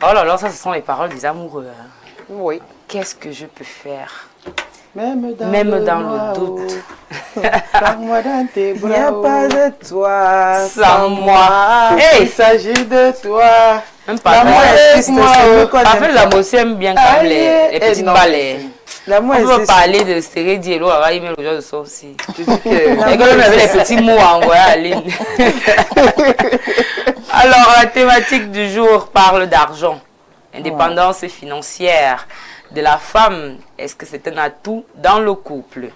Oh là là, ça, ce sont les paroles des amoureux. Hein. Oui. Qu'est-ce que je peux faire? Même dans le doute. Prends-moi dans tes Il n'y bras. a pas de toi sans moi. Il s'agit de toi. Même pas L'amour grave. existe, c'est nous qu'on En fait, aime la pas. moitié aime bien comme les petites non, balais. L'amour On peut existe. parler de Stéréo Diello, il met le genre de ça aussi. Tu dis que Et quand même avec les petits mots à envoyer à Aline. Alors, la thématique du jour parle d'argent. Indépendance financière de la femme. Est-ce que c'est un atout dans le couple?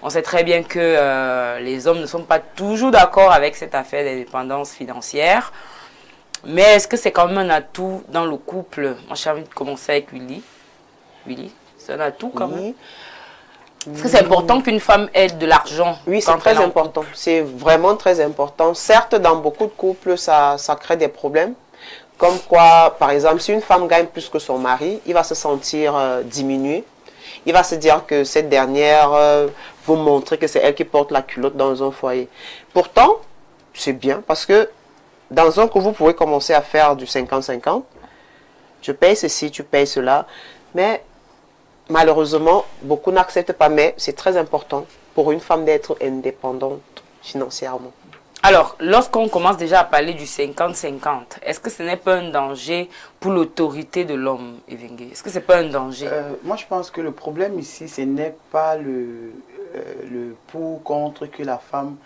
On sait très bien que les hommes ne sont pas toujours d'accord avec cette affaire d'indépendance financière. Mais est-ce que c'est quand même un atout dans le couple? Moi, j'ai envie de commencer avec Willy. Willy, c'est un atout quand même. Est-ce que c'est important qu'une femme ait de l'argent? Oui, c'est très important. C'est vraiment très important. Certes, dans beaucoup de couples, ça crée des problèmes. Comme quoi, par exemple, si une femme gagne plus que son mari, il va se sentir diminué. Il va se dire que cette dernière vous montrer que c'est elle qui porte la culotte dans un foyer. Pourtant, c'est bien parce que dans un couple, vous pouvez commencer à faire du 50-50. Je paye ceci, tu payes cela. Mais malheureusement, beaucoup n'acceptent pas. Mais c'est très important pour une femme d'être indépendante financièrement. Alors, lorsqu'on commence déjà à parler du 50-50, est-ce que ce n'est pas un danger pour l'autorité de l'homme, Evengue? Est-ce que ce n'est pas un danger? Moi, je pense que le problème ici, ce n'est pas le pour contre que la femme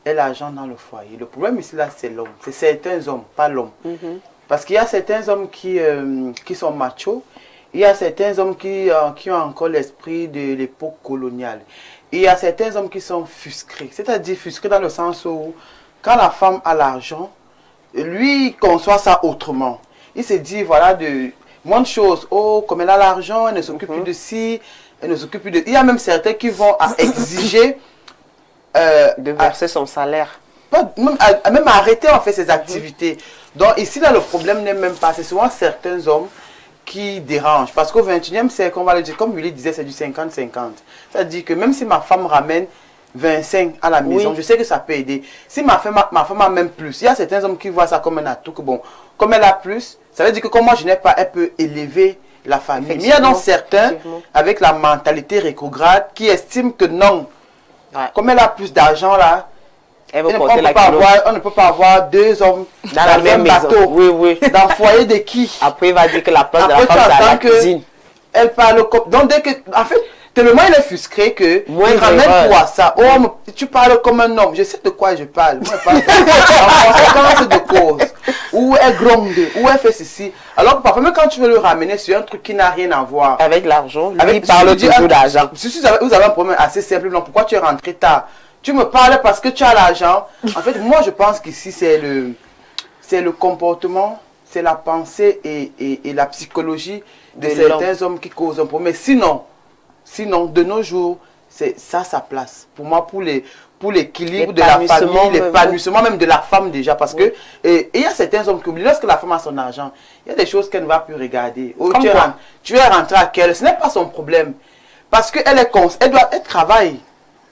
ait l'argent dans le foyer. Le problème ici, là, c'est l'homme. C'est certains hommes, pas l'homme. Parce qu'il y a certains hommes qui sont machos. Il y a certains hommes qui ont encore l'esprit de l'époque coloniale. Il y a certains hommes qui sont fusqués. C'est-à-dire fusqués dans le sens où, quand la femme a l'argent, lui conçoit ça autrement. Il se dit, voilà, de moins de choses. Oh, comme elle a l'argent, elle ne s'occupe plus de ci, elle ne s'occupe plus de... Il y a même certains qui vont exiger... de verser son salaire. Même arrêter en fait ses activités. Donc ici, là, le problème n'est même pas... C'est souvent certains hommes qui dérange. Parce qu'au 21e siècle, on va le dire, comme Willy disait, c'est du 50-50. C'est-à-dire que même si ma femme ramène 25 à la maison, je sais que ça peut aider. Si ma femme a même plus, il y a certains hommes qui voient ça comme un atout, que bon, comme elle a plus, ça veut dire que comme moi je n'ai pas, elle peut élever la famille. Mais il y a donc certains, avec la mentalité rétrograde, qui estiment que non, comme elle a plus d'argent là, on ne peut pas avoir deux hommes dans la même bateau. Oui. Dans le foyer de qui? Après, il va dire que la place de la femme, c'est à la cuisine. Elle parle comme... Donc, dès que... En fait, tellement il est frustré que... il ramène quoi ça? Oh, tu parles comme un homme. Je sais de quoi je parle. Moi, je parle en conséquence de cause. Ou elle gronde, ou elle fait ceci. Alors que parfois, même quand tu veux le ramener sur un truc qui n'a rien à voir... Avec l'argent, il parle toujours d'argent. Si vous avez un problème assez simple, non, pourquoi tu es rentré tard? Tu me parles parce que tu as l'argent. En fait, moi, je pense qu'ici, c'est le comportement, c'est la pensée et la psychologie de certains hommes qui causent un problème. Mais sinon, de nos jours, c'est ça sa place. Pour moi, pour l'équilibre de la famille, l'épanouissement même de la femme déjà. Parce que il y a certains hommes qui oublient, lorsque la femme a son argent, il y a des choses qu'elle ne va plus regarder. Oh, tu es rentré à quelle? Ce n'est pas son problème. Parce qu'elle elle travaille.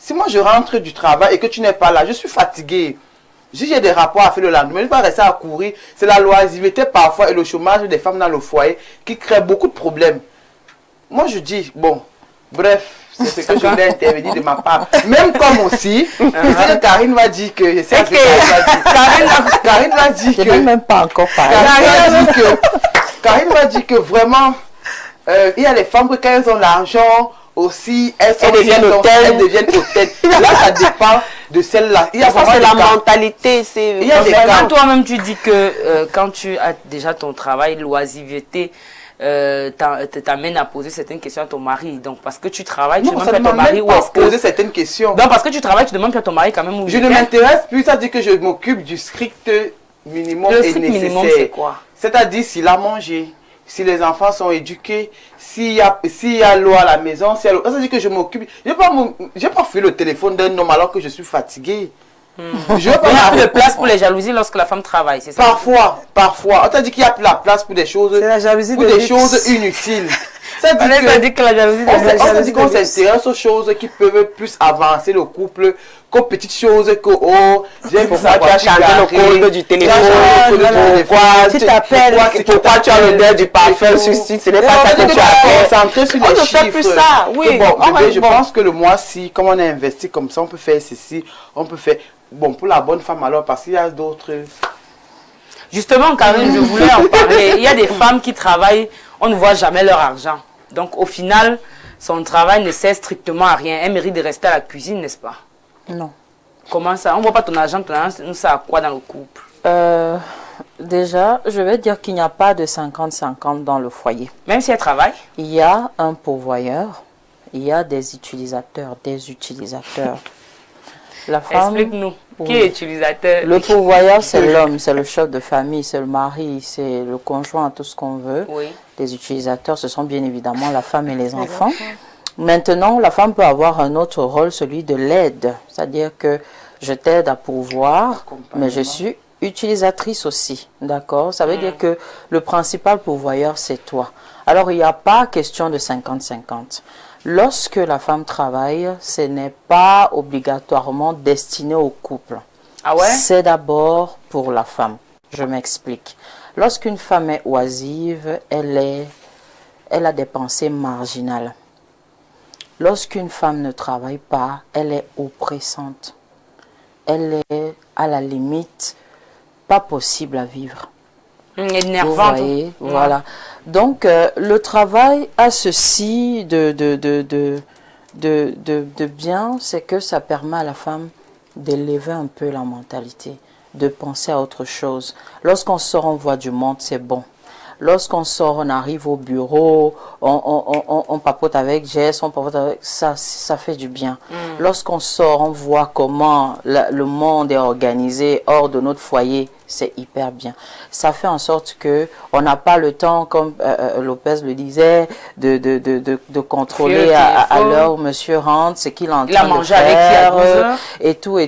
Si moi je rentre du travail et que tu n'es pas là, je suis fatigué. Si j'ai des rapports à faire le lendemain, je vais rester à courir. C'est la loisiveté parfois et le chômage des femmes dans le foyer qui crée beaucoup de problèmes. Moi je dis, bon, bref, c'est ce que je voulais intervenir de ma part. Même comme aussi, je sais que Karine va dire que... Je sais ce que Karine va dire que... Je n'ai même pas encore parlé. Karine va dire que vraiment, il y a les femmes que quand elles ont l'argent... aussi, elles deviennent hôtelles. Là, ça dépend de celle-là. Ça, c'est la mentalité. Il y a des cas. Toi-même, tu dis que quand tu as déjà ton travail, l'oisiveté t'amène à poser certaines questions à ton mari. Donc, parce que tu travailles, tu demandes à ton mari où est-ce que... poser certaines questions. Non, parce que tu travailles, tu demandes à ton mari quand même où je ne m'intéresse plus, ça dit que je m'occupe du strict minimum et nécessaire. Le strict minimum, c'est quoi? C'est-à-dire s'il a mangé, si les enfants sont éduqués, s'il y a l'eau à la maison, ça veut dire que je m'occupe. Je n'ai pas fait le téléphone d'un homme alors que je suis fatigué. Je veux pas. Il y a plus de place pour les jalousies lorsque la femme travaille, c'est ça? Parfois. On t'a dit qu'il y a la place pour des choses, la jalousie pour des choses inutiles. Ça dit Ça que, dit que la jalousie on dit qu'on s'intéresse aux choses qui peuvent plus avancer le couple qu'aux petites choses que j'ai vu ça, tu as changé le code du téléphone, pourquoi tu as l'odeur du parfum sur site, ce n'est pas ça que tu as fait. Centré sur On les ne chiffres. fait plus ça, oui. Bon, je pense que le mois-ci, comme on a investi comme ça, on peut faire ceci, on peut faire, bon, pour la bonne femme alors, parce qu'il y a d'autres... Justement, Karine, je voulais en parler. Il y a des femmes qui travaillent, on ne voit jamais leur argent. Donc, au final, son travail ne sert strictement à rien. Elle mérite de rester à la cuisine, n'est-ce pas? Non. Comment ça? On ne voit pas ton argent nous sert à quoi dans le couple? Déjà, je vais dire qu'il n'y a pas de 50-50 dans le foyer. Même si elle travaille? Il y a un pourvoyeur, il y a des utilisateurs, La femme... Explique-nous. Oui. Qui est utilisateur? Le pourvoyeur, c'est l'homme, c'est le chef de famille, c'est le mari, c'est le conjoint, tout ce qu'on veut. Oui. Les utilisateurs, ce sont bien évidemment la femme et les enfants. Maintenant, la femme peut avoir un autre rôle, celui de l'aide. C'est-à-dire que je t'aide à pourvoir, mais je suis utilisatrice aussi. D'accord? Ça veut dire que le principal pourvoyeur, c'est toi. Alors, il n'y a pas question de 50-50. Lorsque la femme travaille, ce n'est pas obligatoirement destiné au couple. Ah ouais? C'est d'abord pour la femme. Je m'explique. Lorsqu'une femme est oisive, elle a des pensées marginales. Lorsqu'une femme ne travaille pas, elle est oppressante. Elle est à la limite pas possible à vivre. Énervante. Vous voyez, voilà. Donc, le travail a ceci de bien, c'est que ça permet à la femme d'élever un peu la mentalité, de penser à autre chose. Lorsqu'on sort, on voit du monde, c'est bon. Lorsqu'on sort, on arrive au bureau, on papote avec Jess, on papote avec ça, ça fait du bien. Lorsqu'on sort, on voit comment le monde est organisé hors de notre foyer, c'est hyper bien. Ça fait en sorte que on n'a pas le temps, comme Lopez le disait, de contrôler à l'heure où monsieur rentre, ce qu'il est en train de faire, et tout.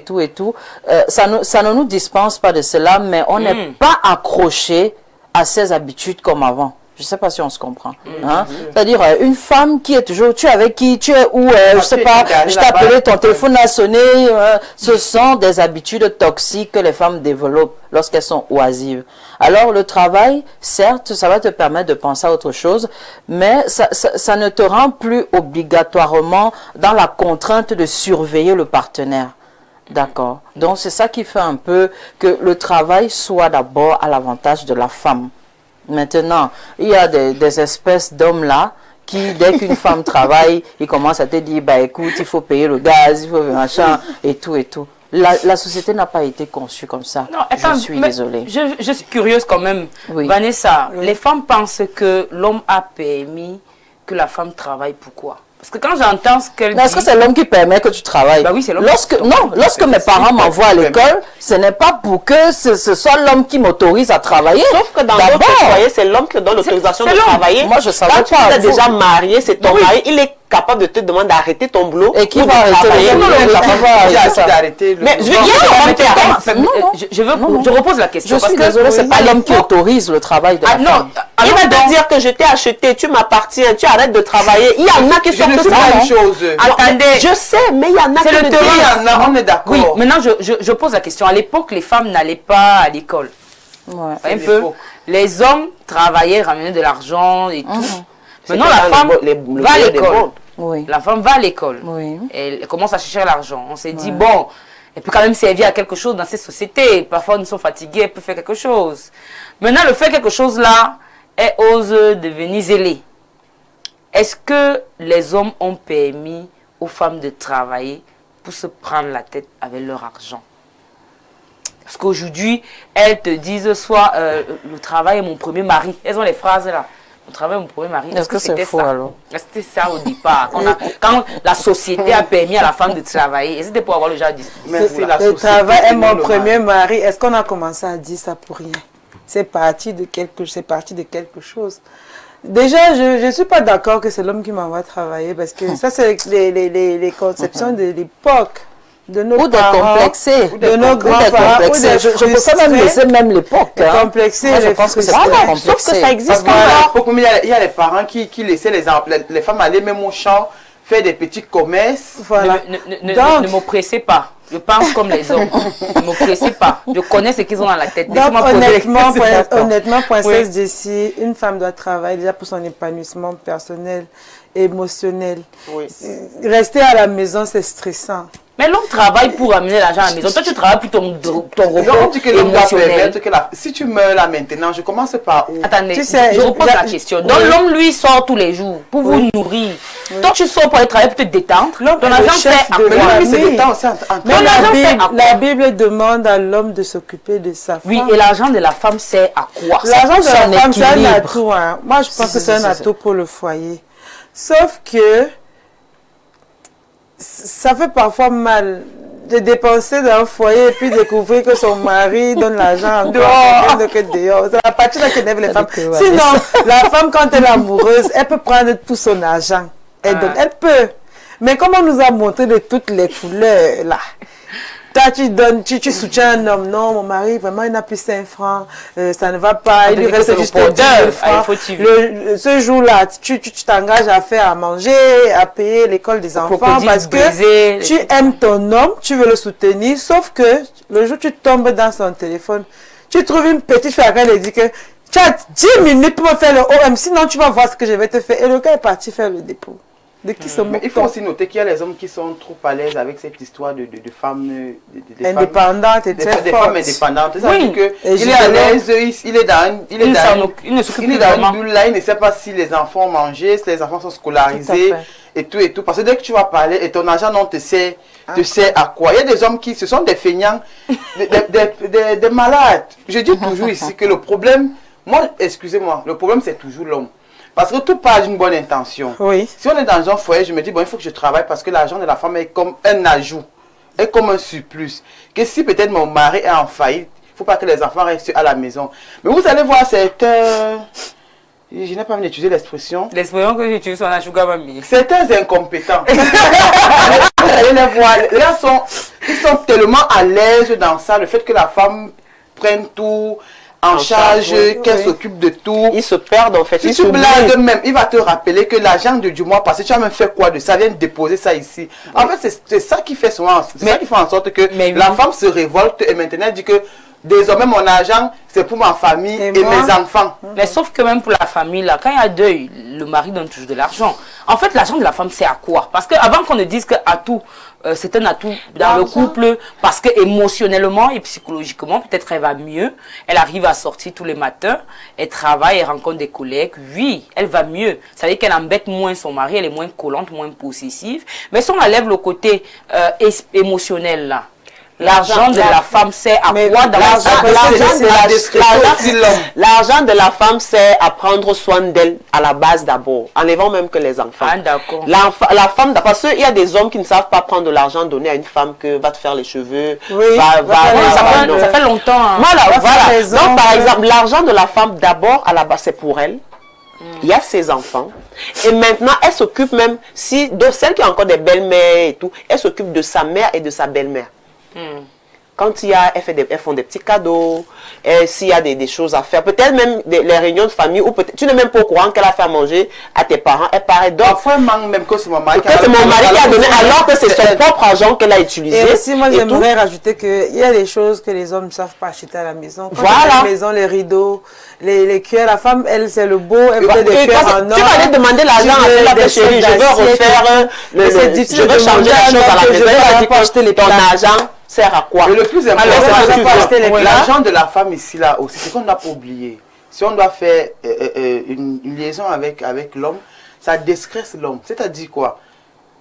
Ça ne nous dispense pas de cela, mais on n'est pas accroché à ses habitudes comme avant. Je ne sais pas si on se comprend. Hein? C'est-à-dire, une femme qui est toujours, tu es avec qui, tu es où, je ne sais pas, je t'ai appelé, ton téléphone a sonné. Ce sont des habitudes toxiques que les femmes développent lorsqu'elles sont oisives. Alors, le travail, certes, ça va te permettre de penser à autre chose, mais ça ne te rend plus obligatoirement dans la contrainte de surveiller le partenaire. D'accord. Donc, c'est ça qui fait un peu que le travail soit d'abord à l'avantage de la femme. Maintenant, il y a des espèces d'hommes là qui, dès qu'une femme travaille, ils commencent à te dire, bah écoute, il faut payer le gaz, il faut machin, et tout. La société n'a pas été conçue comme ça. Non, attends, je suis désolée. Je suis curieuse quand même. Oui. Vanessa, les femmes pensent que l'homme a permis que la femme travaille. Pourquoi? Parce que quand j'entends ce qu'elle dit... Est-ce que c'est l'homme qui permet que tu travailles? Bah oui, c'est l'homme. Lorsque mes parents m'envoient à l'école, ce n'est pas pour que ce soit l'homme qui m'autorise à travailler. Sauf que dans d'autres foyers, c'est l'homme qui donne l'autorisation de travailler. Moi, je savais pas. Quand tu es déjà marié, c'est ton mari, il est capable de te demander d'arrêter ton boulot. Et qui va arrêter Mais je repose la question. Je suis désolée, c'est pas l'homme qui autorise le travail de la femme. Il va te dire que je t'ai acheté, tu m'appartiens, tu arrêtes de travailler. Il y en a qui sont que ça. Attendez, je sais, mais il y en a qui le terrain. On est d'accord. Oui, maintenant je pose la question. À l'époque, les femmes n'allaient pas à l'école. Un peu. Les hommes travaillaient, ramenaient de l'argent et tout. Maintenant, la femme va à l'école. Oui. La femme va à l'école. Oui. Elle commence à chercher l'argent. On s'est dit, bon, elle peut quand même servir à quelque chose dans ces sociétés. Parfois, nous sommes fatigués, elle peut faire quelque chose. Maintenant, le faire quelque chose là, elle ose devenir zélée. Est-ce que les hommes ont permis aux femmes de travailler pour se prendre la tête avec leur argent? Parce qu'aujourd'hui, elles te disent soit le travail est mon premier mari. Elles ont les phrases là. Le travail est mon premier mari. Est-ce que c'était faux alors? C'était ça au départ. Quand la société a permis à la femme de travailler, et c'était pour avoir le genre de discussion. Le travail est mon premier mari. Est-ce qu'on a commencé à dire ça pour rien? C'est parti de quelque chose. Déjà, je ne suis pas d'accord que c'est l'homme qui m'envoie travailler parce que ça, c'est les conceptions de l'époque. de nos Ou de parents, complexer. de nos grands-parents, ou complexer. des Je peux pas même laisser même l'époque. Hein. complexer, Moi, je les pense que c'est frustrés. très Sauf que complexé. ça existe Voilà. encore. Il y a les parents qui laissaient les femmes aller même au champ, faire des petits commerces. Voilà. Ne m'oppressez pas. Je pense comme les hommes. Ne m'oppressez pas. Je connais ce qu'ils ont dans la tête. Donc, Laissez-moi poser les honnêtement, questions. honnêtement, princesse Jessie, une femme doit travailler déjà pour son épanouissement personnel, émotionnel. Oui. Rester à la maison, c'est stressant. Mais l'homme travaille pour amener l'argent à la maison. Toi, tu travailles pour ton Donc, on dit que repos l'homme doit émotionnel. permettre que si tu meurs là maintenant, je commence par où? Attendez, Tu sais, je repose la question. Donc, l'homme, lui, sort tous les jours pour vous nourrir. Toi, tu sors pour aller travailler, pour te détendre. L'homme Ton est le argent chef fait à de quoi? la Lui, c'est famille. le temps aussi en Mais Non, l'argent sert à quoi? la Bible demande à l'homme de s'occuper de sa femme. Oui, et l'argent de la femme sert à quoi? L'argent de son la femme, c'est un équilibre. atout. Hein. Moi, je pense que c'est un c'est- atout pour le foyer. Sauf que ça fait parfois mal de dépenser dans un foyer et puis découvrir que son mari donne l'argent encore que dehors. C'est la partie là qui énerve les femmes. que, ouais. Sinon, la femme, quand elle est amoureuse, elle peut prendre tout son argent. Elle donne. Elle peut. Mais comme on nous a montré de toutes les couleurs, là, toi, tu donnes, tu soutiens un homme. Non, mon mari, vraiment, il n'a plus 5 francs. Ça ne va pas. Il lui Tandis que reste c'est le juste porteur. 10 000 Ah, il francs. faut tuer. Ce jour-là, tu t'engages à faire à manger, à payer l'école des enfants crocodile parce brisé, que tu aimes ton homme, tu veux le soutenir. Sauf que le jour où tu tombes dans son téléphone, tu trouves une petite fille à laquelle elle dit que tu as 10 minutes pour me faire le OM, sinon tu vas voir ce que je vais te faire. Et le gars est parti faire le dépôt. De qui se Mais moque il faut aussi noter qu'il y a les hommes qui sont trop à l'aise avec cette histoire de femmes indépendante et très des forte. femmes indépendantes. Ça Oui. veut dire que Et il est à justement, l'aise, il est dans Il ne s'occupe il est plus dans vraiment. une bulle là, il ne sait pas si les enfants ont mangé, si les enfants sont scolarisés Tout à fait. et tout. Parce que dès que tu vas parler et ton argent non te sert à quoi? Il y a des hommes qui, ce sont des feignants, des malades. Je dis toujours ici que le problème, excusez-moi, le problème c'est toujours l'homme. Parce que tout part d'une bonne intention. Oui. Si on est dans un foyer, je me dis, bon, il faut que je travaille parce que l'argent de la femme est comme un ajout, est comme un surplus. Que si peut-être mon mari est en faillite, il ne faut pas que les enfants restent à la maison. Mais vous allez voir, certains, je n'ai pas envie d'utiliser l'expression, L'expression que j'utilise sur la sugar mamie. certains incompétents. Vous allez les voir, là, ils sont tellement à l'aise dans ça, le fait que la femme prenne tout en charge, qu'elle s'occupe de tout. Ils se perdent en fait. Si Ils tu s'oublient. blagues même, il va te rappeler que l'argent du mois passé, tu as même fait quoi de ça? Viens déposer ça ici. En fait, c'est ça qui fait souvent, c'est ça qui fait en sorte que Mais la oui. femme se révolte et maintenant elle dit que désormais mon argent, c'est pour ma famille et moi? mes enfants. Mais sauf que même pour la famille, là, quand il y a deuil, le mari donne toujours de l'argent. En fait, l'argent de la femme, c'est à quoi? Parce que avant qu'on ne dise que atout, c'est un atout dans le couple, parce que émotionnellement et psychologiquement, peut-être elle va mieux. Elle arrive à sortir tous les matins, elle travaille, elle rencontre des collègues. Oui, elle va mieux. Ça veut dire qu'elle embête moins son mari, elle est moins collante, moins possessive. Mais si on enlève le côté émotionnel, là, l'argent de la femme sert à Mais quoi dans L'argent de la femme sert à prendre soin d'elle à la base d'abord, en élevant même que les enfants. Ah, d'accord. La femme, parce qu'il y a des hommes qui ne savent pas prendre de l'argent donné à une femme que va te faire les cheveux, Oui, Ça fait longtemps. Hein. Voilà. raison, Donc, par ouais. exemple, l'argent de la femme, d'abord, à la base, c'est pour elle. Il y a ses enfants. Et maintenant, elle s'occupe même, de celle qui a encore des belles-mères et tout, elle s'occupe de sa mère et de sa belle-mère. Quand il y a, elles font des petits cadeaux, s'il y a des choses à faire, peut-être même les réunions de famille, ou peut-être tu n'es même pas au courant qu'elle a fait à manger à tes parents, elle paraît donc. Parfois, elle manque même que c'est mon mari qui Peut-être c'est mon mari qui a donné, alors que c'est son propre argent qu'elle a Et utilisé. aussi, moi, et j'aimerais rajouter qu'il y a des choses que les hommes ne savent pas acheter à la maison. Quand Voilà. on a la maison, les rideaux, les cuillères, la femme, elle, c'est le beau, elle tout. fait des Et cuillères quand en or. tu vas aller demander l'argent à veux celle-là, des chérie, je veux assiettes, refaire, c'est difficile je veux de changer demander la à un chose à homme la que maison. je vais Elle a dit pas acheter les ton plats. argent sert à quoi? Et le plus Alors, important, ça, c'est tu que vois, acheter les plats. l'argent de la femme ici, là aussi, c'est qu'on ne doit pas oublier. Si on doit faire une liaison avec l'homme, ça déstresse l'homme. C'est-à-dire quoi?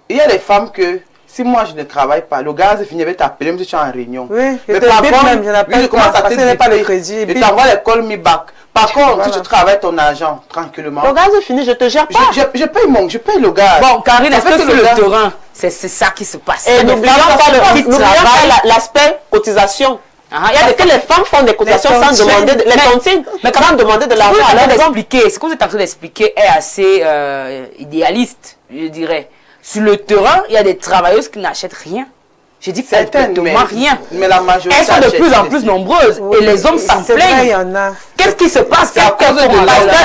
Il y a des femmes que, si moi je ne travaille pas, le gaz finit avec t'appeler même si tu es en réunion. Oui, je Mais te par bip contre, même, je n'appelle oui, je commence pas, à parce te que ce n'est pas le bipper. crédit, Je bip. t'envoie les call me back. Par contre, Voilà. si tu travailles ton argent tranquillement, Le gaz est fini, je te gère pas. je paye le gaz. Bon, Karine, est-ce Ça fait que que sur le le gars- terrain, c'est ça qui se passe? Et n'oublions pas qui travaillent. l'aspect cotisation. Ah, il y a Parce des que les femmes font des cotisations sans tontines. demander les Mais- tontines, mais sans demander de l'argent à leurs hommes. Ce que vous êtes en train d'expliquer est assez idéaliste, je dirais. Sur le terrain, il y a des travailleuses qui n'achètent rien. Je dis Certaines, complètement rien. Mais la majorité. Elles sont de plus en plus nombreuses et les hommes s'en C'est vrai, il y plaignent. en a. Qu'est-ce qui se passe? à cause de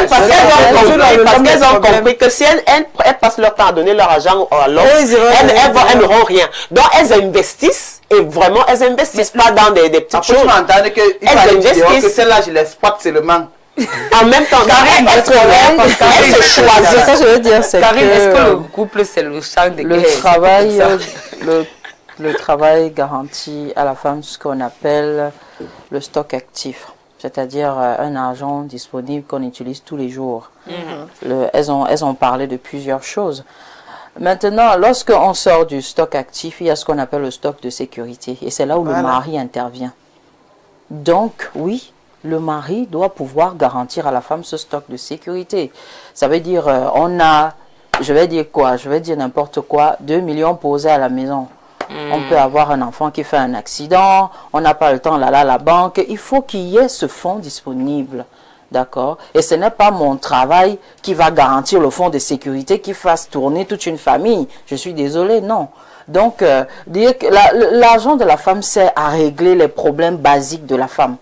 Parce qu'elles ont compris que si elles passent leur temps à donner leur argent à l'homme, elles n'auront rien. Donc elles investissent et vraiment elles investissent pas dans des petites Après, choses. tu m'entends qu'il fallait que celle-là, je l'exploite seulement. En même temps, Karine, elles se choisissent. C'est ça que je veux dire, c'est Karine, est-ce que que le couple, c'est le champ de le guerre? travail, le travail garantit à la femme ce qu'on appelle le stock actif, c'est-à-dire un argent disponible qu'on utilise tous les jours. Elles ont parlé de plusieurs choses. Maintenant, lorsqu'on sort du stock actif, il y a ce qu'on appelle le stock de sécurité. Et c'est là où le mari intervient. Donc, oui, le mari doit pouvoir garantir à la femme ce stock de sécurité. Ça veut dire, on a, je vais dire quoi? Je vais dire n'importe quoi, 2 millions posés à la maison. On peut avoir un enfant qui fait un accident, on n'a pas le temps là, la banque. Il faut qu'il y ait ce fonds disponible. D'accord? Et ce n'est pas mon travail qui va garantir le fonds de sécurité qui fasse tourner toute une famille. Je suis désolée, non. Donc, dire que l'argent de la femme sert à régler les problèmes basiques de la femme.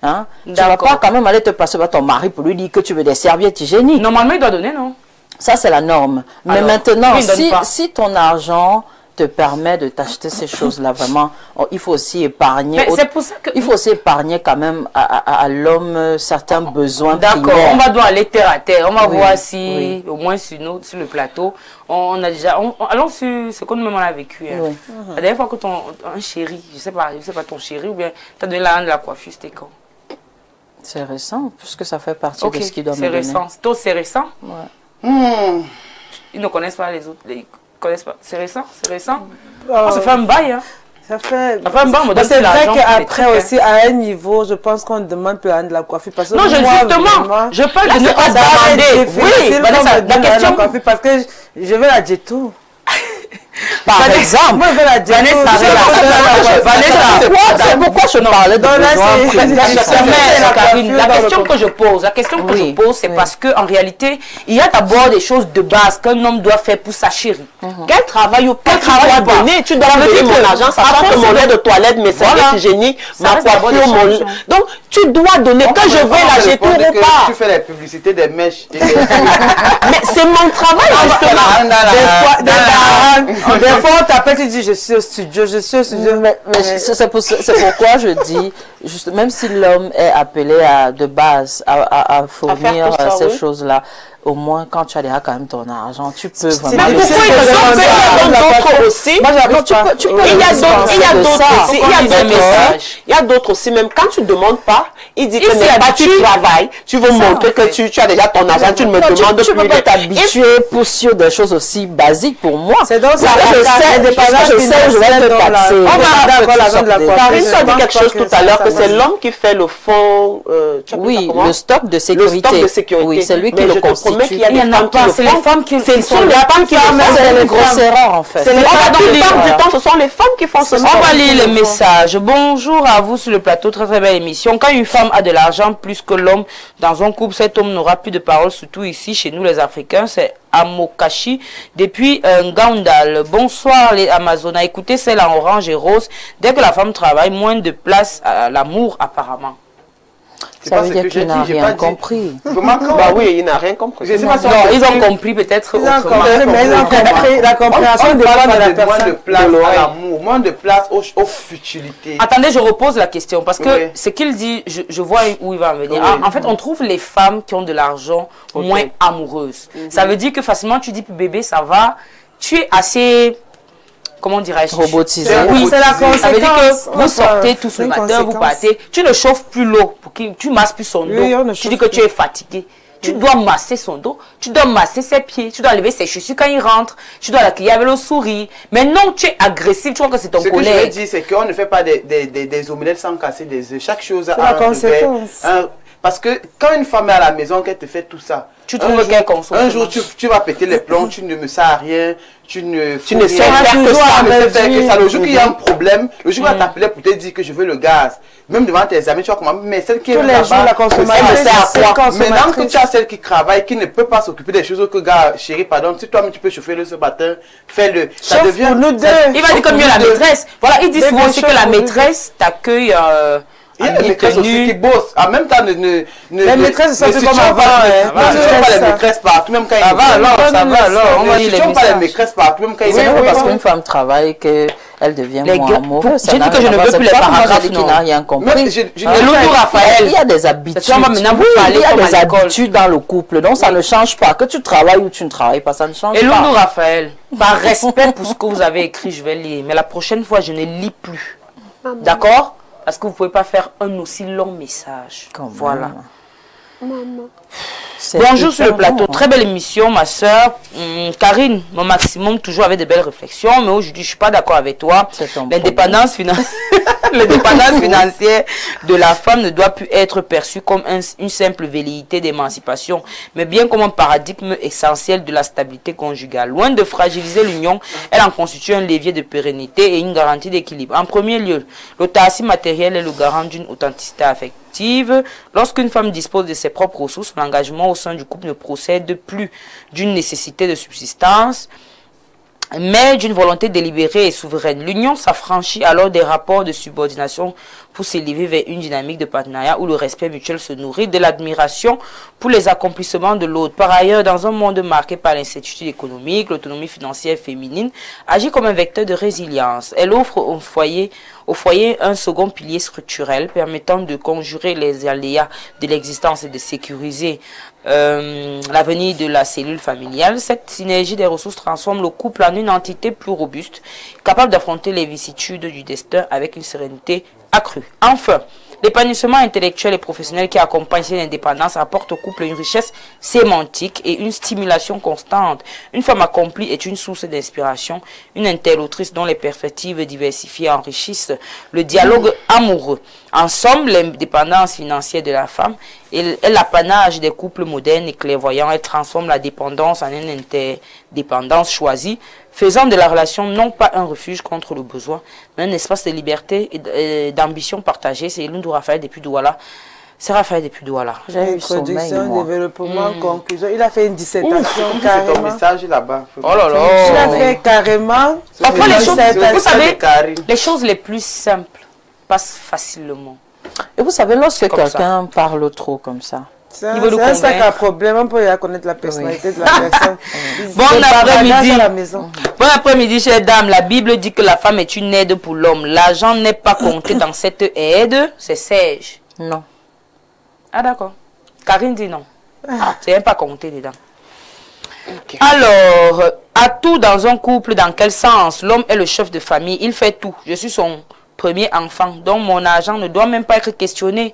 Hein? Tu ne vas pas quand même aller te passer par ton mari pour lui dire que tu veux des serviettes hygiéniques. Normalement, il doit donner, non? Ça, c'est la norme. Mais alors, maintenant, il donne pas. si ton argent te permet de t'acheter ces choses-là, vraiment, il faut aussi épargner. Mais c'est pour ça que... Il faut aussi épargner quand même à l'homme certains besoins D'accord, primaires. on va devoir aller terre à terre. On va Oui, voir si, oui. au moins sur le plateau, on a déjà... allons sur ce qu'on nous-mêmes on a vécu. Hein. Oui. La dernière fois que un chéri, je sais pas ton chéri, ou bien tu as donné l'argent de la coiffure, c'était quand? C'est récent, puisque ça fait partie Ok, de ce qu'il doit me c'est donner. récent. Toi, c'est récent? Ouais. Ils ne connaissent pas les autres. Ils connaissent pas. C'est récent? C'est récent? Oh, ça fait un bail, hein? Ça fait... Enfin, bon, on me donne c'est vrai l'argent pour les qu'après trucs, aussi, à un niveau, je pense qu'on demande plus rien de la coiffure. Parce que Non, moi, justement, vraiment, je parle là, de ne c'est pas pas demander. Oui, Vanessa, la question... coiffure parce que je veux la tout. Par exemple, Moi, je veux la c'est pourquoi je parlais de Karine, la question que je pose, c'est parce que en réalité, il y a d'abord des choses de base qu'un homme doit faire pour sa chérie. Quel travail ou quel travail dois donner? Tu dois me donner mon argent, sachant que mon lait de toilette, mes serviettes hygiéniques, ma coiffure, mon... Donc, tu dois donner que je vais la jeter ou pas. Tu fais la publicité des mèches. Mais c'est mon travail, justement. Des fois, on t'appelle, tu dis, je suis au studio, je suis au studio. Mais c'est pourquoi je dis, juste, même si l'homme est appelé de base à fournir tout ça, ces oui. choses-là, au moins quand tu as déjà quand même ton argent, tu peux vraiment... Mais pourquoi il y a d'autres aussi? Moi, j'arrive pas. Tu peux Il y a d'autres aussi. Il y a d'autres aussi. Même quand tu ne demandes pas, il dit que n'est pas tu travailles. Tu veux montrer que tu as déjà ton argent. Tu ne me demandes plus. Tu peux pas t'habituer pour sur des choses aussi basiques pour moi. C'est donc ça. Je vais te taxer. On va d'accord l'argent de la coiffure. Karine, tu as dit quelque chose tout à l'heure que c'est l'homme qui fait le fond. Oui, le stock de sécurité. Le stock de sécurité. Oui, c'est lui qui le constitue. Il y a des femmes qui le font. C'est les femmes qui Ce sont les femmes qui le font. C'est les grosses erreurs en fait. C'est les femmes qui le font. Ce sont les femmes qui font ce On va lire les messages. Bonjour à vous sur le plateau, très très belle émission. Quand une femme a de l'argent plus que l'homme dans un couple, cet homme n'aura plus de parole, surtout ici chez nous les Africains. C'est Amokashi depuis Ngandal. Bonsoir les Amazonas. Écoutez, celle en orange et rose. Dès que la femme travaille, moins de place à l'amour apparemment. Ça veut dire qu'il n'a rien compris. Bah oui, il n'a rien compris. Je sais pas si Non, ils ont compris peut-être autrement. Mais ils ont compris, la compréhension dépend de la moins de personne. place à l'amour, moins de place aux futilités. Attendez, je repose la question parce que Oui. ce qu'il dit, je vois où il va en venir. Oui. En fait, on trouve les femmes qui ont de l'argent moins amoureuses. Ça veut dire que facilement tu dis bébé, ça va, tu es assez, comment dirais-je, Robotisé. Oui, C'est la ça veut dire conséquence. que vous sortez tous C'est le une matin, vous conséquence. partez, tu ne chauffes plus l'eau pour que tu masses plus son dos. Oui, on ne Tu chauffe dis que plus. tu es fatigué. Tu dois masser son dos, tu dois masser ses pieds, tu dois enlever ses chaussures quand il rentre, tu dois l'accueillir avec le sourire. Mais non, tu es agressif, tu vois que c'est ton Ce que je veux collègue. dire, c'est qu'on ne fait pas des omelettes sans casser des œufs. Chaque chose a la conséquence. Parce que quand une femme est à la maison, qu'elle te fait tout ça, Tu trouves qu'elle consomme. un jour, tu vas péter les plombs, tu ne me sers à rien, tu ne sais sais faire faire que ça, ne sais faire que ça. Le jour qu'il y a un problème, le jour où elle t'appelait pour te dire que je veux le gaz, même devant tes amis, tu vas comment, mais celle qui est Tous les jours, la consommatrice, elle me sert à c'est quoi? consommatrice. Maintenant que tu as celle qui travaille, qui ne peut pas s'occuper des choses que, gars, chérie, pardon, si toi-même tu peux chauffer le ce matin, fais-le. Ça Chauffe devient. pour nous deux. Il va dire que mieux la maîtresse. Voilà, il dit Mais souvent bien aussi sûr, que la pour nous. maîtresse t'accueille. Il y a des maîtresses aussi qui bossent. En même temps, Les maîtresses, ça ne fait situons comme avant, pas, hein. ne situons pas les maîtresses partout, même quand Ça va alors, ça va alors. On va Ne lire les situons pas les messages. maîtresses partout, même quand ils C'est pas parce sont. qu'une femme travaille qu'elle devient Les moins gars, amoureuse. j'ai dit que je ne veux plus les paragraphes, qui non. n'a rien compris. Même, Et Loulou Raphaël. Il y a des habitudes. C'est sûr, moi, maintenant, vous Oui, parlez il y a comme à des l'école. habitudes dans le couple. Donc, ça ne change pas. Que tu travailles ou tu ne travailles pas, ça ne change Et pas. Loulou Raphaël, par respect pour ce que vous avez écrit, je vais lire. Mais la prochaine fois, je ne lis plus. D'accord? Parce que vous ne pouvez pas faire un aussi long message. Quand même. Voilà. C'est Bonjour sur le hyper plateau, bon, très belle émission ma soeur. Karine, mon maximum toujours avec de belles réflexions, mais aujourd'hui je ne suis pas d'accord avec toi. C'est ton L'indépendance l'indépendance financière de la femme ne doit plus être perçue comme une simple velléité d'émancipation, mais bien comme un paradigme essentiel de la stabilité conjugale. Loin de fragiliser l'union, elle en constitue un levier de pérennité et une garantie d'équilibre. En premier lieu, l'autarcie matérielle est le garant d'une authenticité affective. Lorsqu'une femme dispose de ses propres ressources, l'engagement au sein du couple ne procède plus d'une nécessité de subsistance, mais d'une volonté délibérée et souveraine. L'union s'affranchit alors des rapports de subordination pour s'élever vers une dynamique de partenariat où le respect mutuel se nourrit de l'admiration pour les accomplissements de l'autre. Par ailleurs, dans un monde marqué par l'incertitude économique, l'autonomie financière féminine agit comme un vecteur de résilience. Elle offre au foyer un second pilier structurel permettant de conjurer les aléas de l'existence et de sécuriser l'avenir de la cellule familiale. Cette synergie des ressources transforme le couple en une entité plus robuste, capable d'affronter les vicissitudes du destin avec une sérénité accrue. Enfin, l'épanouissement intellectuel et professionnel qui accompagne cette indépendance apporte au couple une richesse sémantique et une stimulation constante. Une femme accomplie est une source d'inspiration, une interlocutrice dont les perspectives diversifiées enrichissent le dialogue amoureux. En somme, l'indépendance financière de la femme est l'apanage des couples modernes et clairvoyants. Elle transforme la dépendance en une interdépendance choisie, faisant de la relation non pas un refuge contre le besoin, mais un espace de liberté et d'ambition partagée. C'est Loulou Raphaël depuis Douala. C'est Raphaël depuis Douala. J'ai eu sommeil, Introduction, moi. développement, conclusion. Il a fait une dissertation C'est ton carrément. message là-bas. Oh là là. Il a fait carrément. Parfois, les une choses, dissertation. vous savez, Karine. les choses les plus simples passent facilement. Et vous savez, lorsque comme quelqu'un parle trop comme ça, C'est un Il veut nous c'est un sac à convaincre. problème. On peut y connaître la personnalité de la personne. Bon C'est pas après-midi. bagage à la maison. Bon après-midi, chères dames. La Bible dit que la femme est une aide pour l'homme. L'argent n'est pas compté dans cette aide, c'est sage. non. Ah d'accord. Karine dit non. C'est même pas compté dedans. Alors, à tout dans un couple, dans quel sens? L'homme est le chef de famille, il fait tout. Je suis son premier enfant, donc mon argent ne doit même pas être questionné.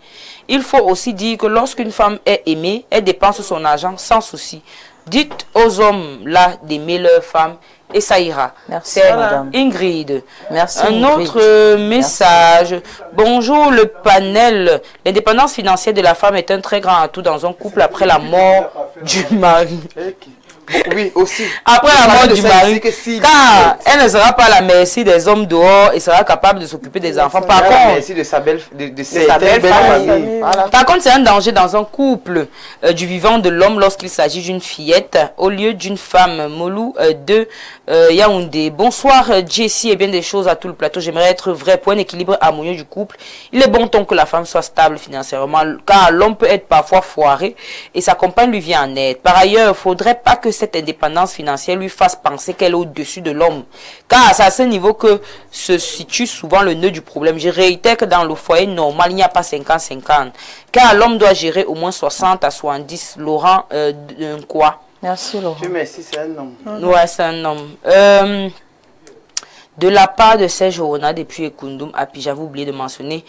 Il faut aussi dire que lorsqu'une femme est aimée, elle dépense son argent sans souci. Dites aux hommes là d'aimer leur femme et ça ira. Merci, C'est madame. Ingrid. Merci, Un Ingrid. autre message. Bonjour le panel. L'indépendance financière de la femme est un très grand atout dans un couple après la mort du mari. Oui, aussi. Après la mort de du ça mari, ici que si- car elle ne sera pas à la merci des hommes dehors et sera capable de s'occuper des enfants. Par Voilà, contre, merci de sa belle, de ses sa belle belle famille. famille. Voilà. par contre, c'est un danger dans un couple du vivant de l'homme lorsqu'il s'agit d'une fillette au lieu d'une femme. Molou de Yaoundé. Bonsoir Jessie et bien des choses à tout le plateau. J'aimerais être vrai pour un équilibre harmonieux du couple. Il est bon tant que la femme soit stable financièrement car l'homme peut être parfois foiré et sa compagne lui vient en aide. Par ailleurs, il ne faudrait pas que cette indépendance financière lui fasse penser qu'elle est au-dessus de l'homme. Car c'est à ce niveau que se situe souvent le nœud du problème. Je réitère que dans le foyer normal, il n'y a pas 50-50. Car l'homme doit gérer au moins 60 à 70. Laurent, quoi? Merci, Laurent. Dieu merci, c'est un homme. Ouais, c'est un homme. De la part de Serge Orona depuis Ekundum, puis j'avais oublié de mentionner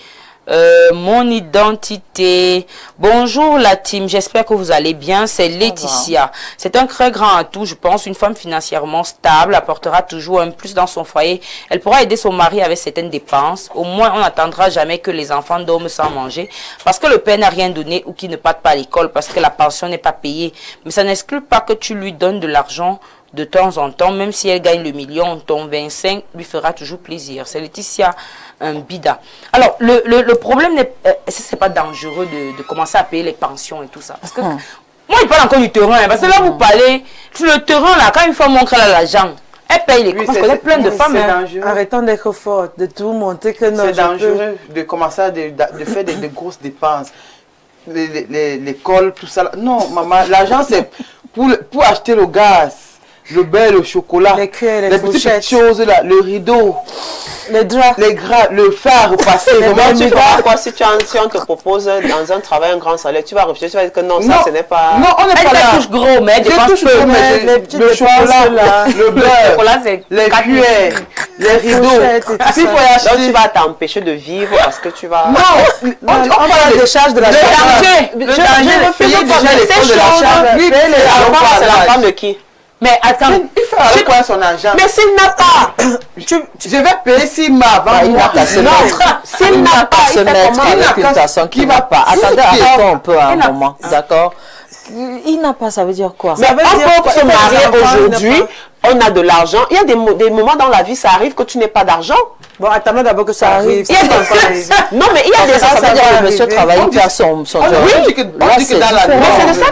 Mon identité. Bonjour la team, j'espère que vous allez bien. C'est Laetitia. C'est un très grand atout, je pense. Une femme financièrement stable apportera toujours un plus dans son foyer. Elle pourra aider son mari avec certaines dépenses. Au moins, on n'attendra jamais que les enfants dorment sans manger parce que le père n'a rien donné ou qu'il ne parte pas à l'école parce que la pension n'est pas payée. Mais ça n'exclut pas que tu lui donnes de l'argent de temps en temps, même si elle gagne le million, ton 25 lui fera toujours plaisir. C'est Laetitia Bida. Alors, le problème, est-ce que c'est pas dangereux de commencer à payer les pensions et tout ça? Parce que moi, je parle encore du terrain, parce que là, vous parlez, sur le terrain, là, quand une femme montre l'argent, elle paye les coûts. Je connais plein de femmes. Arrêtons d'être fortes, de tout montrer que non. C'est dangereux de commencer à de faire des grosses dépenses. L'école, tout ça. Non, maman, l'argent, c'est pour acheter le gaz, le beurre, le chocolat, les petites choses là, le rideau, les draps, le fer à repasser. Tu feras quoi si on te propose dans un travail un grand salaire? Tu vas réfléchir, tu vas dire que non, ça ce n'est pas. Non, on n'est pas là. Elle touche gros, mais elle dépense peu. Le chocolat, le beurre, les cuillères, les rideaux. Donc tu vas t'empêcher de vivre parce que tu vas. Non, on parle des charges de la charge. Le danger de payer déjà les coûts de la charge. C'est la femme de qui? Mais attends, il fait avec quoi son argent? Mais s'il n'a pas, je vais payer s'il m'a avant moi. S'il n'a pas se mettre avec une personne qui ne va pas. Attendez, arrêtons un peu un moment, d'accord? Il n'a pas, ça veut dire quoi? Mais on peut se marier aujourd'hui, on a de l'argent. Il y a des moments dans la vie, ça arrive que tu n'ais pas d'argent. Bon, attendons d'abord que ça arrive. Non, mais il y a des gens, ça veut dire que le monsieur travaille vers son job. Oui, mais c'est de ça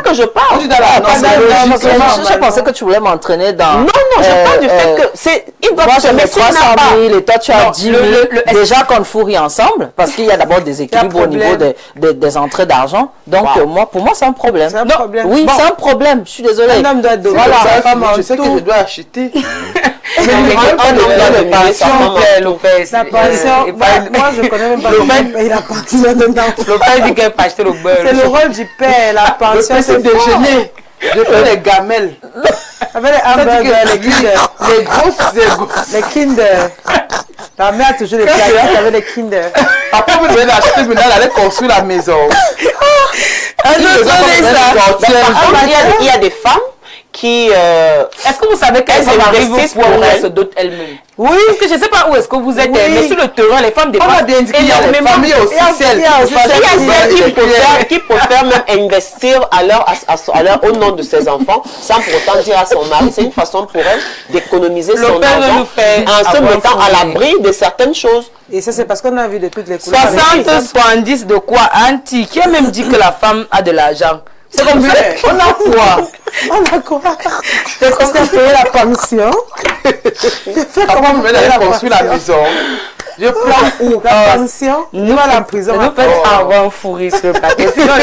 que je parle. Je pensais que tu voulais m'entraîner dans... Non, je parle du fait que il doit se mettre 300 000 et toi tu as 10 000. Déjà qu'on fourrit ensemble, parce qu'il y a d'abord des équilibres au niveau des entrées d'argent. Donc pour moi c'est un problème. C'est un problème. Oui, c'est un problème. Je suis désolée. Un homme doit donner. Je sais que je dois acheter. Mais un homme doit donner la pension, moi je connais même pas le père paye la pension dedans. Le père dit qu'elle peut acheter le beurre. C'est le rôle du père, la pension. C'est déjeuner. Je fais les gamelles. Avec les hamburgers, les Kinder. Les grosses. Les Kinder. Ta mère a toujours les plaquettes avec les Kinder. Après, vous devez l'acheter, maintenant, elle allait construire la maison. Il y a des femmes qui... Est-ce que vous savez qu'elles investissent pour elles se dotent elles-mêmes? Oui. Parce que je ne sais pas où est-ce que vous êtes, mais sur le terrain, les femmes dépensent énormément. Il y a aussi celles qui préfèrent même investir au nom de ses enfants sans pour autant dire à son mari. C'est une façon pour elle d'économiser son argent en se mettant à l'abri de certaines choses. Et ça, c'est parce qu'on a vu de toutes les couleurs. 60-70 de quoi anti? Qui a même dit que la femme a de l'argent? C'est comme ça. On a quoi? On a quoi? C'est comme ça payer la pension. Comment vous venez d'aller construire la maison? Je prends où? La pension? Nous à la prison. Nous faites avant fourrer ce paquet. Sinon,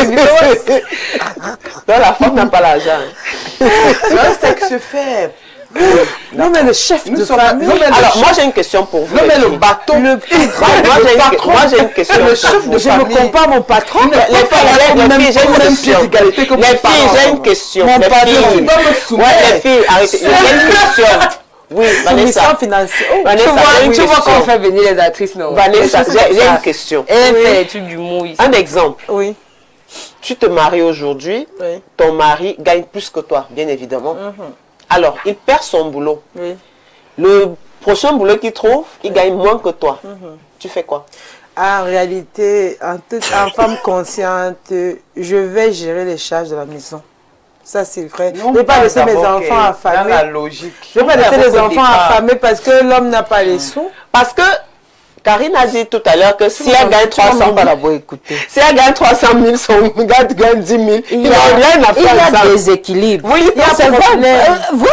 la femme n'a pas l'argent. C'est un sexe faible. Non, mais le chef de famille. Alors, moi j'ai une question pour vous. Non, mais le bateau. Moi j'ai une question. Le chef de famille. Je me compare mon patron. Les filles, j'ai une question. J'ai une question. Les filles, arrêtez. J'ai une question. Oui, Vanessa. Tu vois qu'on fait venir les actrices, non? Vanessa, j'ai une question. Un exemple. Oui. Tu te maries aujourd'hui, ton mari gagne plus que toi, bien évidemment. Alors, il perd son boulot. Oui. Le prochain boulot qu'il trouve, il gagne moins que toi. Tu fais quoi? En réalité, en femme consciente, je vais gérer les charges de la maison. Ça, c'est vrai. Je ne vais pas laisser mes enfants affamés. Dans la logique. Je ne vais pas laisser les enfants affamés parce que l'homme n'a pas les sous. Parce que Karine a dit tout à l'heure que si elle gagne 300 000, si elle gagne 300 000, son gars gagne 10 000, il n'y a rien à faire. Il y a des équilibres. Oui, c'est vrai. Oui,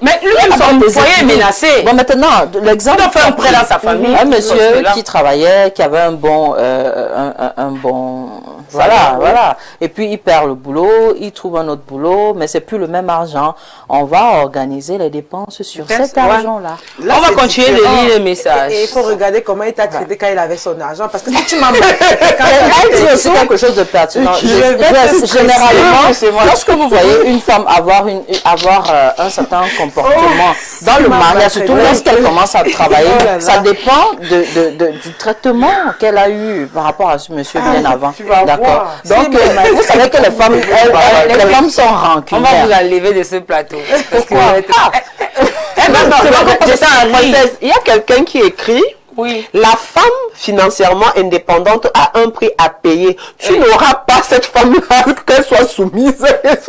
mais lui, son foyer est menacé. Bon, maintenant, l'exemple. Il doit faire un prêt dans sa famille. Un monsieur qui travaillait, qui avait un bon Voilà. Et puis, il perd le boulot, il trouve un autre boulot, mais c'est plus le même argent. On va organiser les dépenses sur cet argent-là. On va continuer de lire les messages. Et il faut regarder comment il t'a traité quand il avait son argent. Parce que si tu m'as Elle dit aussi quelque chose de pertinent. Généralement, lorsque vous voyez une femme avoir un certain comportement dans le mariage, surtout lorsqu'elle commence à travailler, ça dépend du traitement qu'elle a eu par rapport à ce monsieur bien avant. D'accord. Donc, vous savez que les femmes sont rancunières. On va vous enlever de ce plateau. Pourquoi? Il y a quelqu'un qui écrit. Oui. La femme financièrement indépendante a un prix à payer. Tu n'auras pas cette femme-là, qu'elle soit soumise. Qu'est-ce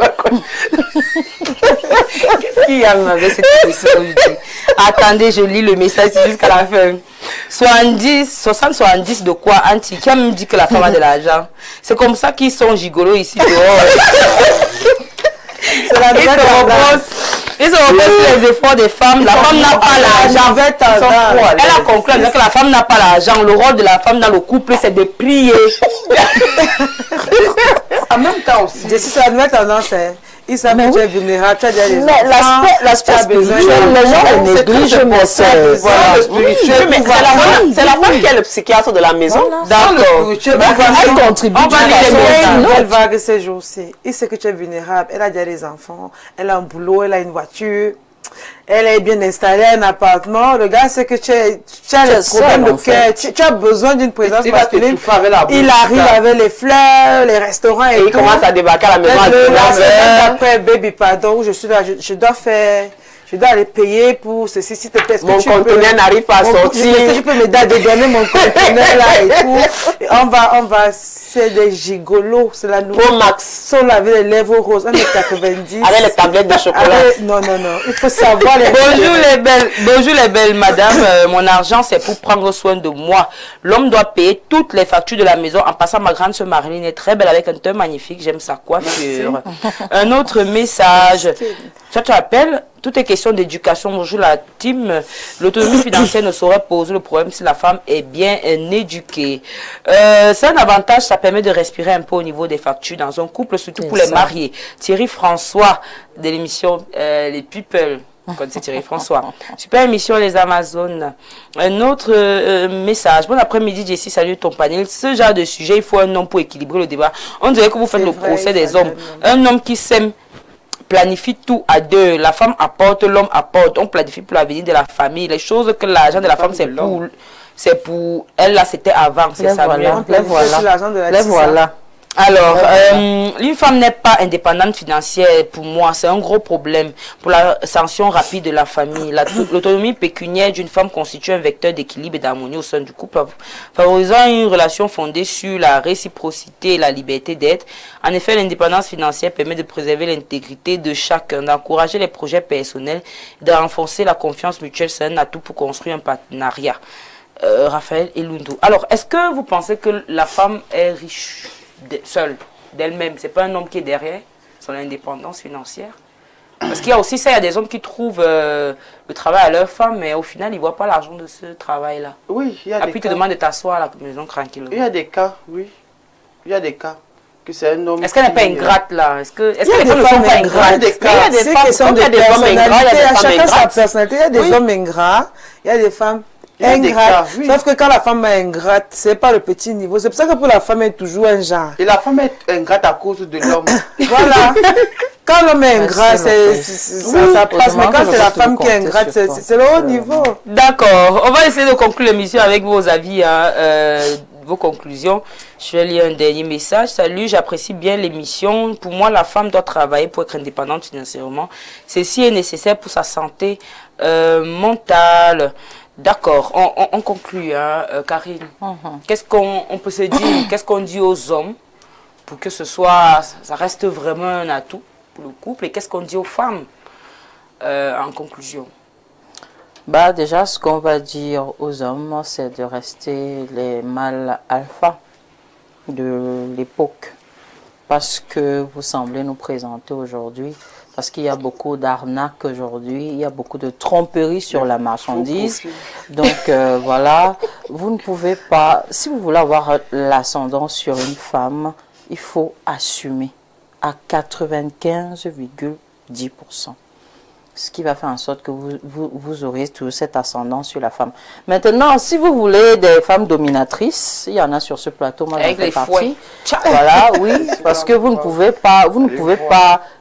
qu'il y a avec cette question? Attendez, je lis le message jusqu'à la fin. 60-70 de quoi, Anti? Qui a même dit que la femme a de l'argent? C'est comme ça qu'ils sont gigolos ici dehors. Ils se reposent les efforts des femmes. La femme n'a pas l'argent. Elle a conclu que la femme n'a pas l'argent. Le rôle de la femme dans le couple, c'est de prier. En même temps aussi. C'est la nouvelle tendance. Ils savent que tu es vulnérable, tu as déjà des enfants. Mais l'aspect spirituel, les gens le négligent, mais c'est la femme qui est le psychiatre de la maison. D'accord. Elle contribue. Elle va que ces jours-ci. Il sait que tu es vulnérable. Elle a déjà des enfants. Elle a un boulot, elle a une voiture. Elle est bien installée, un appartement. Le gars sait que tu as des problèmes de cœur. Tu as besoin d'une présence masculine. Il arrive avec les fleurs, les restaurants et il commence à débarquer à la maison. Après, baby, pardon, je suis là, je dois faire... Je dois aller payer pour ceci, s'il te plaît. Mon conteneur n'arrive pas à sortir. Tu peux m'aider à dédouaner mon conteneur là et tout. Et on va, c'est des gigolos. C'est la nouvelle. Pro Max. Sont là avec les lèvres roses, 1,90 m. Avec les tablettes de chocolat. Non. Il faut savoir les Bonjour les belles madame. Mon argent, c'est pour prendre soin de moi. L'homme doit payer toutes les factures de la maison. En passant, ma grande soeur Marilyn est très belle avec un teint magnifique. J'aime sa coiffure. Un autre message. Ça te rappelle? Tout est question d'éducation. Bonjour la team. L'autonomie financière ne saurait poser le problème si la femme est bien éduquée. C'est un avantage, ça permet de respirer un peu au niveau des factures dans un couple, surtout pour les mariés. Thierry François de l'émission Les People. C'est Thierry François. Super émission Les Amazones. Un autre message. Bon après-midi Jessie, salut ton panel. Ce genre de sujet, il faut un homme pour équilibrer le débat. On dirait que vous faites le procès des hommes. Un homme qui s'aime planifie tout à deux. La femme apporte, l'homme apporte. On planifie pour l'avenir de la famille. Les choses que l'argent de la femme, c'est pour elle, là, c'était avant. C'est ça. Voilà. Alors, une femme n'est pas indépendante financière, pour moi, c'est un gros problème pour la sanction rapide de la famille. L'autonomie pécuniaire d'une femme constitue un vecteur d'équilibre et d'harmonie au sein du couple, favorisant une relation fondée sur la réciprocité et la liberté d'être. En effet, l'indépendance financière permet de préserver l'intégrité de chacun, d'encourager les projets personnels, de renforcer la confiance mutuelle. C'est un atout pour construire un partenariat. Raphaël Elundou. Alors, est-ce que vous pensez que la femme est riche seule, d'elle-même? C'est pas un homme qui est derrière son indépendance financière? Parce qu'il y a aussi ça, il y a des hommes qui trouvent le travail à leur femme, mais au final, ils ne voient pas l'argent de ce travail-là. Oui, il y a des cas. Et puis, ils te demandent de t'asseoir à la maison tranquillement. Il y a des cas, oui. Il y a des cas. Que c'est un homme. Est-ce qu'elle n'est pas ingrate là? Est-ce que les femmes ne sont pas ingrates? Il y a des cas. Il y a des femmes qui sont des personnalités. Chacun sa personnalité. Il y a des hommes ingrats. Il y a des femmes ingrate. Oui. Sauf que quand la femme est ingrate, c'est pas le petit niveau. C'est pour ça que pour la femme, elle est toujours un genre. Et la femme est ingrate à cause de l'homme. Voilà. Quand l'homme est ingrat, ça passe. Mais quand c'est la femme qui est ingrate, c'est le haut niveau. D'accord. On va essayer de conclure l'émission avec vos avis, vos conclusions. Je vais lire un dernier message. Salut, j'apprécie bien l'émission. Pour moi, la femme doit travailler pour être indépendante financièrement. Ceci est nécessaire pour sa santé mentale. D'accord, on conclut, Karine. Qu'est-ce qu'on peut se dire, qu'est-ce qu'on dit aux hommes pour que ça reste vraiment un atout pour le couple, et qu'est-ce qu'on dit aux femmes en conclusion? Bah déjà, ce qu'on va dire aux hommes, c'est de rester les mâles alpha de l'époque, parce que vous semblez nous présenter aujourd'hui. Parce qu'il y a beaucoup d'arnaques aujourd'hui, il y a beaucoup de tromperies sur la marchandise. Donc voilà, vous ne pouvez pas, si vous voulez avoir l'ascendant sur une femme, il faut assumer à 95,10%. Ce qui va faire en sorte que vous aurez tout cet ascendant sur la femme. Maintenant, si vous voulez des femmes dominatrices, il y en a sur ce plateau, moi j'en fais partie. Voilà, oui, parce que vous ne pouvez pas,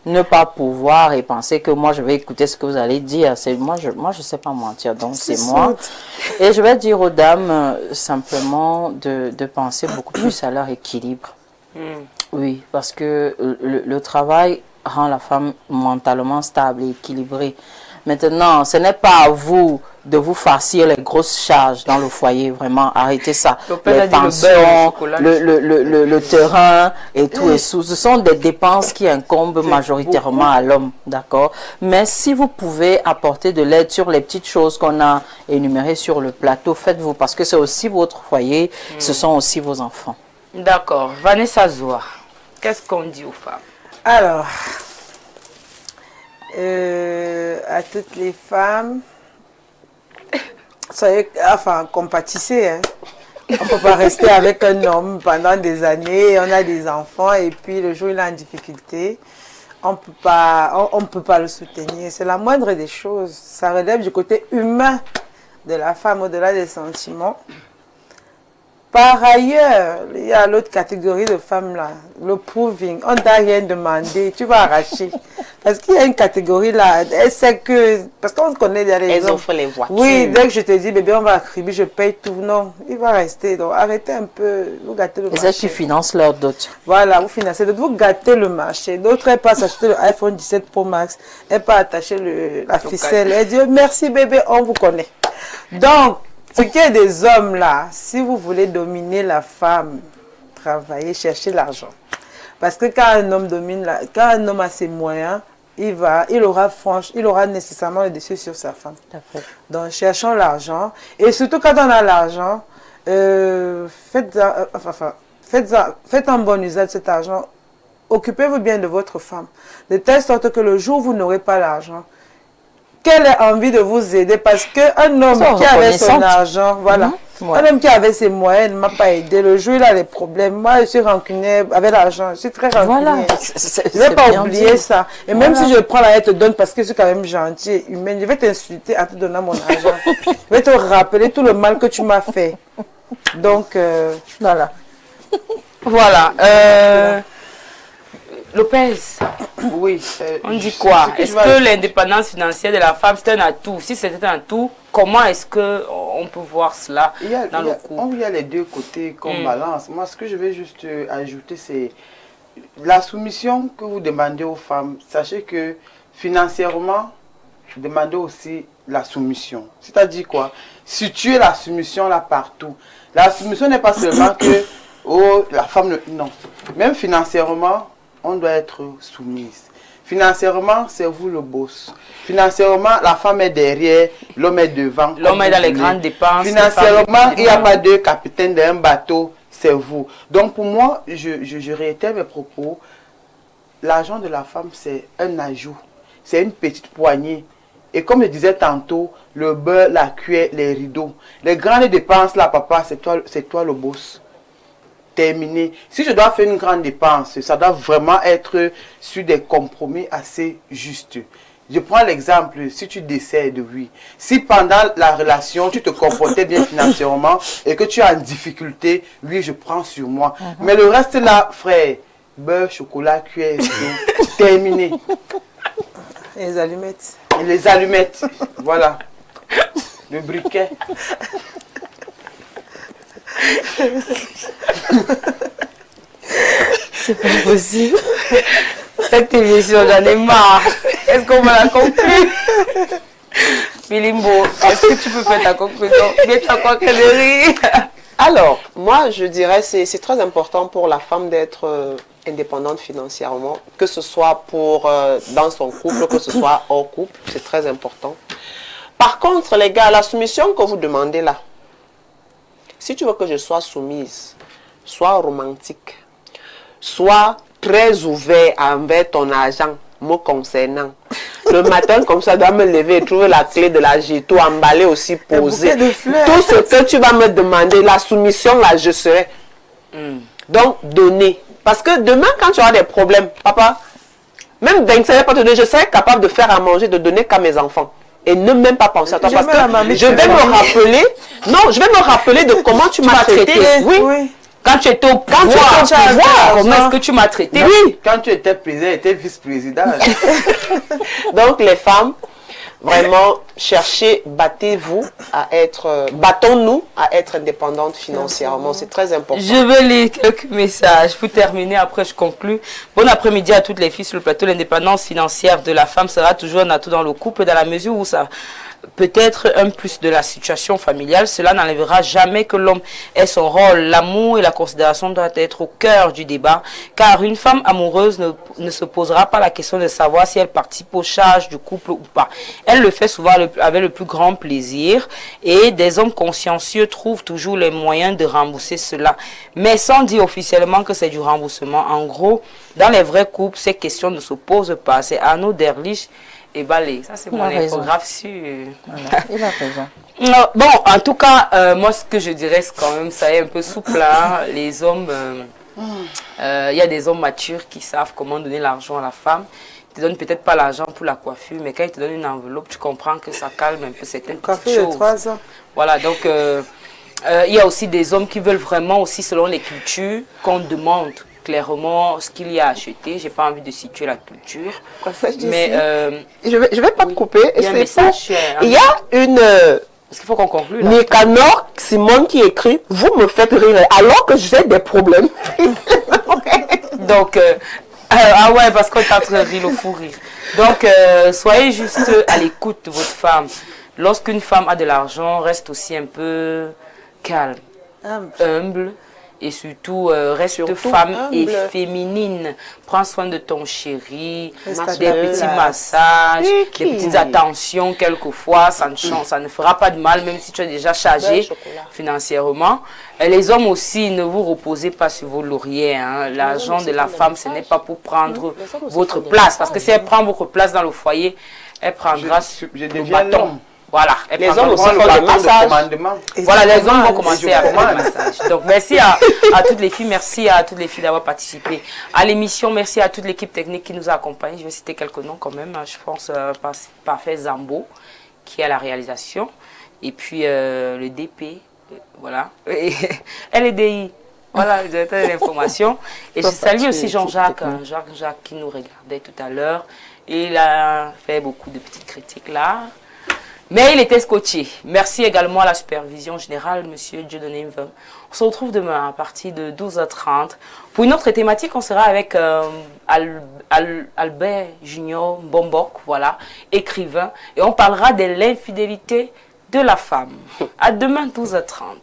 ne pas pouvoir et penser que moi je vais écouter ce que vous allez dire. Moi je sais pas mentir, donc c'est moi. Et je vais dire aux dames simplement de penser beaucoup plus à leur équilibre. Oui, parce que le travail rend la femme mentalement stable et équilibrée. Maintenant, ce n'est pas à vous de vous farcir les grosses charges dans le foyer, vraiment, arrêtez ça. Les pensions, le terrain et tout et tout, ce sont des dépenses qui incombent majoritairement à l'homme, d'accord? Mais si vous pouvez apporter de l'aide sur les petites choses qu'on a énumérées sur le plateau, faites-vous, parce que c'est aussi votre foyer, ce sont aussi vos enfants. D'accord. Vanessa Zoua, qu'est-ce qu'on dit aux femmes? Alors, à toutes les femmes, soyez, enfin, compatissez. Hein. On ne peut pas rester avec un homme pendant des années, on a des enfants et puis le jour où il est en difficulté, on ne peut pas le soutenir. C'est la moindre des choses. Ça relève du côté humain de la femme au-delà des sentiments. Par ailleurs, il y a l'autre catégorie de femmes là, le proving. On ne t'a rien demandé, tu vas arracher. Parce qu'il y a une catégorie là, elle sait que, parce qu'on connaît les raisons. Elles offrent les voitures. Oui, dès que je te dis, bébé, on va à Kribi, je paye tout. Non, il va rester. Donc arrêtez un peu, vous gâtez le marché. Et ça, tu finances leur dot. Voilà, vous financez d'autres, vous gâtez le marché. D'autres, elles passent acheter le iPhone 17 Pro Max, elles passent attacher la ficelle. Elles disent, merci bébé, on vous connaît. Donc, ce qui est des hommes là, si vous voulez dominer la femme, travaillez, cherchez l'argent. Parce que quand un homme quand un homme a ses moyens, il aura nécessairement le dessus sur sa femme. Donc cherchons l'argent. Et surtout quand on a l'argent, faites un bon usage de cet argent. Occupez-vous bien de votre femme. De telle sorte que le jour où vous n'aurez pas l'argent, qu'elle ait envie de vous aider, parce qu'un homme qui avait son argent, voilà, un homme qui avait ses moyens ne m'a pas aidé. Le jour, il a des problèmes. Moi, je suis rancunier avec l'argent. Je suis très rancunier. Voilà. Je ne vais pas oublier ça. Et même si je prends la et te donne parce que je suis quand même gentil et humaine, je vais t'insulter à te donner mon argent. Je vais te rappeler tout le mal que tu m'as fait. Donc, voilà. Voilà. Lopez, oui. on dit quoi? Est-ce que l'indépendance financière de la femme, c'est un atout? Si c'était un atout, comment est-ce qu'on peut voir cela dans le couple? Il y a les deux côtés qu'on balance. Moi, ce que je vais juste ajouter, c'est la soumission que vous demandez aux femmes. Sachez que financièrement, demandez aussi la soumission. C'est-à-dire quoi? Situez la soumission là partout. La soumission n'est pas seulement que la femme... Non. Même financièrement, on doit être soumise. Financièrement, c'est vous le boss. Financièrement, la femme est derrière, l'homme est devant. L'homme est dans les grandes dépenses. Financièrement, il n'y a pas de capitaine d'un bateau, c'est vous. Donc pour moi, je réitère mes propos. L'argent de la femme, c'est un ajout. C'est une petite poignée. Et comme je disais tantôt, le beurre, la cuillère, les rideaux. Les grandes dépenses, là, papa, c'est toi le boss. Terminé. Si je dois faire une grande dépense, ça doit vraiment être sur des compromis assez justes. Je prends l'exemple, si tu décèdes, oui. Si pendant la relation, tu te comportais bien financièrement et que tu as une difficulté, oui, je prends sur moi. Mais le reste là, frère, beurre, chocolat, cuillère, terminé. Et les allumettes. Et les allumettes, voilà. Le briquet. C'est pas possible. Cette émission, j'en ai marre. Est-ce qu'on va la conclure? Filimbo, est-ce que tu peux faire ta conclusion? Mets-toi quoi que de rire. Alors, moi, je dirais que c'est très important pour la femme d'être indépendante financièrement, que ce soit dans son couple, que ce soit hors couple, c'est très important. Par contre, les gars, la soumission que vous demandez là, si tu veux que je sois soumise, sois romantique, sois très ouvert envers ton argent, me concernant. Le matin, comme ça, je dois me lever et trouver la clé de la gîteau, emballée aussi, posée. Tout ce que tu vas me demander, la soumission, là, je serai. Donc, donner. Parce que demain, quand tu auras des problèmes, papa, même 25 pas te donner, je serai capable de faire à manger, de donner qu'à mes enfants. Et ne même pas penser à toi. Parce que je vais me rappeler, non, je vais me rappeler de comment tu m'as traité. Oui. Quand tu étais au pouvoir, comment est-ce que tu m'as traité? Oui. Quand tu étais président, tu étais vice-président. Donc les femmes, vraiment, cherchez, battons-nous à être indépendantes financièrement. C'est très important. Je vais lire quelques messages pour terminer, après je conclus. Bon après-midi à toutes les filles sur le plateau. L'indépendance financière de la femme sera toujours un atout dans le couple, dans la mesure où ça peut être un plus de la situation familiale. Cela n'enlèvera jamais que l'homme ait son rôle. L'amour et la considération doivent être au cœur du débat, car une femme amoureuse ne se posera pas la question de savoir si elle participe aux charges du couple ou pas. Elle le fait souvent avec le plus grand plaisir, et des hommes consciencieux trouvent toujours les moyens de rembourser cela, mais sans dire officiellement que c'est du remboursement. En gros, dans les vrais couples, ces questions ne se posent pas. C'est Arnaud Derlich et Balé. Ça, c'est mon infographe sur... Voilà, il a raison. Bon, en tout cas, moi, ce que je dirais, c'est quand même, ça est un peu souple. Hein. Les hommes, y a des hommes matures qui savent comment donner l'argent à la femme. Ils te donnent peut-être pas l'argent pour la coiffure, mais quand ils te donnent une enveloppe, tu comprends que ça calme un peu certaines petites choses. De 3 ans. Voilà, donc, il y a aussi des hommes qui veulent vraiment aussi, selon les cultures, qu'on demande clairement ce qu'il y a à acheter. J'ai pas envie de situer la culture. Mais je vais pas te couper. il y a un message. Il y a une Parce qu'il faut qu'on conclue là. Nicanor Simone qui écrit « Vous me faites rire alors que j'ai des problèmes. » Donc, ah ouais, parce qu'on est en train de rire, le fou rire. Donc, soyez juste à l'écoute de votre femme. Lorsqu'une femme a de l'argent, reste aussi un peu calme, humble. Et surtout, reste femme et féminine. Prends soin de ton chéri, des petits massages, des petites attentions quelquefois. Ça ne fera pas de mal, même si tu es déjà chargé financièrement. Et les hommes aussi, ne vous reposez pas sur vos lauriers. Hein. L'argent de la femme, ce n'est pas pour prendre votre place. Parce que si elle prend votre place dans le foyer, elle prendra le bâton. Voilà, les hommes aussi font des massages. Voilà, les hommes vont commencer à faire des massages. Donc, merci à toutes les filles, merci à toutes les filles d'avoir participé à l'émission. Merci à toute l'équipe technique qui nous a accompagnés. Je vais citer quelques noms quand même. Je pense Parfait Zambo, qui est à la réalisation. Et puis, le DP, voilà. Et LDI, voilà, le directeur de l'information. Et je salue aussi Jean-Jacques, Jacques qui nous regardait tout à l'heure. Il a fait beaucoup de petites critiques là. Mais il était scotché. Merci également à la supervision générale, monsieur Dieudonné Mvem. On se retrouve demain à partir de 12h30. Pour une autre thématique, on sera avec Albert Junior Bombok, voilà, écrivain. Et on parlera de l'infidélité de la femme. À demain 12h30.